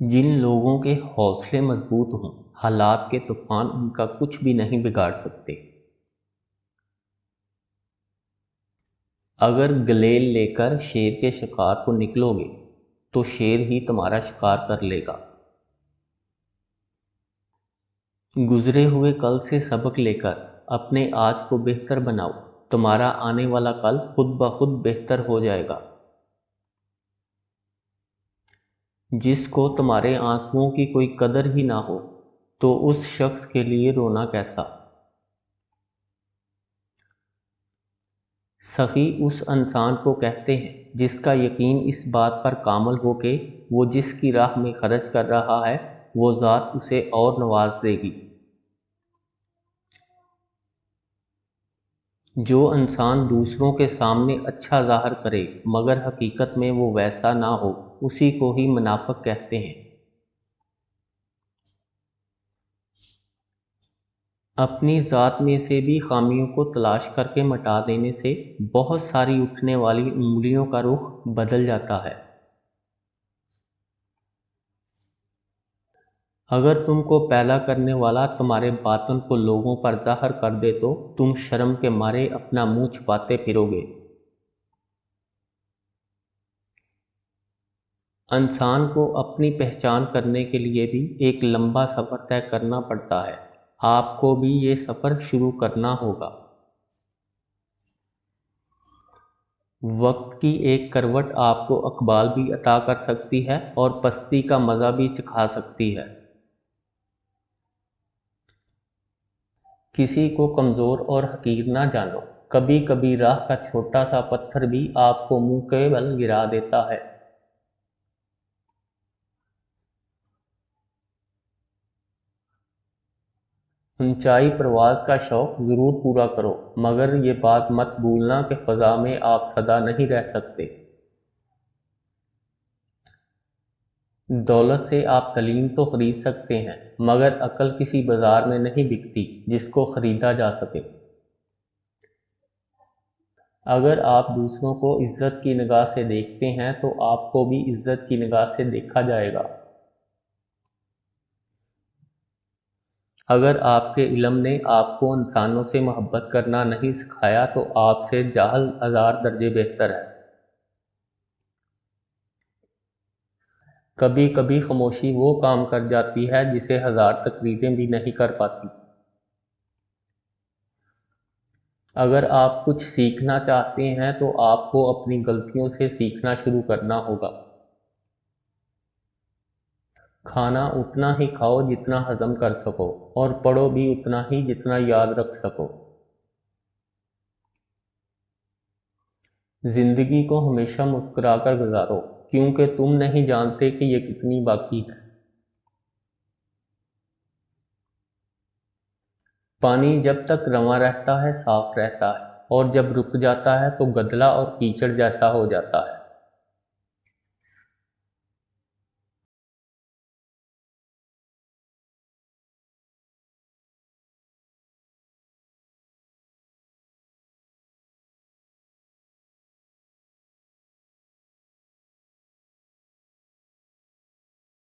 جن لوگوں کے حوصلے مضبوط ہوں، حالات کے طوفان ان کا کچھ بھی نہیں بگاڑ سکتے۔ اگر گلیل لے کر شیر کے شکار کو نکلو گے تو شیر ہی تمہارا شکار کر لے گا۔ گزرے ہوئے کل سے سبق لے کر اپنے آج کو بہتر بناؤ، تمہارا آنے والا کل خود بخود بہتر ہو جائے گا۔ جس کو تمہارے آنسوؤں کی کوئی قدر ہی نہ ہو تو اس شخص کے لیے رونا کیسا۔ سخی اس انسان کو کہتے ہیں جس کا یقین اس بات پر کامل ہو کہ وہ جس کی راہ میں خرچ کر رہا ہے وہ ذات اسے اور نواز دے گی۔ جو انسان دوسروں کے سامنے اچھا ظاہر کرے مگر حقیقت میں وہ ویسا نہ ہو، اسی کو ہی منافق کہتے ہیں۔ اپنی ذات میں سے بھی خامیوں کو تلاش کر کے مٹا دینے سے بہت ساری اٹھنے والی انگلیوں کا رخ بدل جاتا ہے۔ اگر تم کو پیدا کرنے والا تمہارے باطن کو لوگوں پر ظاہر کر دے تو تم شرم کے مارے اپنا منہ چھپاتے پھرو گے۔ انسان کو اپنی پہچان کرنے کے لیے بھی ایک لمبا سفر طے کرنا پڑتا ہے۔ آپ کو بھی یہ سفر شروع کرنا ہوگا۔ وقت کی ایک کروٹ آپ کو اقبال بھی عطا کر سکتی ہے اور پستی کا مزہ بھی چکھا سکتی ہے۔ کسی کو کمزور اور حقیر نہ جانو، کبھی کبھی راہ کا چھوٹا سا پتھر بھی آپ کو منہ کے بل گرا دیتا ہے۔ اونچائی پرواز کا شوق ضرور پورا کرو، مگر یہ بات مت بھولنا کہ فضا میں آپ سدا نہیں رہ سکتے۔ دولت سے آپ تعلیم تو خرید سکتے ہیں، مگر عقل کسی بازار میں نہیں بکتی جس کو خریدا جا سکے۔ اگر آپ دوسروں کو عزت کی نگاہ سے دیکھتے ہیں تو آپ کو بھی عزت کی نگاہ سے دیکھا جائے گا۔ اگر آپ کے علم نے آپ کو انسانوں سے محبت کرنا نہیں سکھایا تو آپ سے جاہل ہزار درجے بہتر ہے۔ کبھی کبھی خاموشی وہ کام کر جاتی ہے جسے ہزار تقریریں بھی نہیں کر پاتی۔ اگر آپ کچھ سیکھنا چاہتے ہیں تو آپ کو اپنی غلطیوں سے سیکھنا شروع کرنا ہوگا۔ کھانا اتنا ہی کھاؤ جتنا ہضم کر سکو، اور پڑھو بھی اتنا ہی جتنا یاد رکھ سکو۔ زندگی کو ہمیشہ مسکرا کر گزارو، کیونکہ تم نہیں جانتے کہ یہ کتنی باقی ہے۔ پانی جب تک رواں رہتا ہے صاف رہتا ہے، اور جب رک جاتا ہے تو گدلا اور کیچڑ جیسا ہو جاتا ہے۔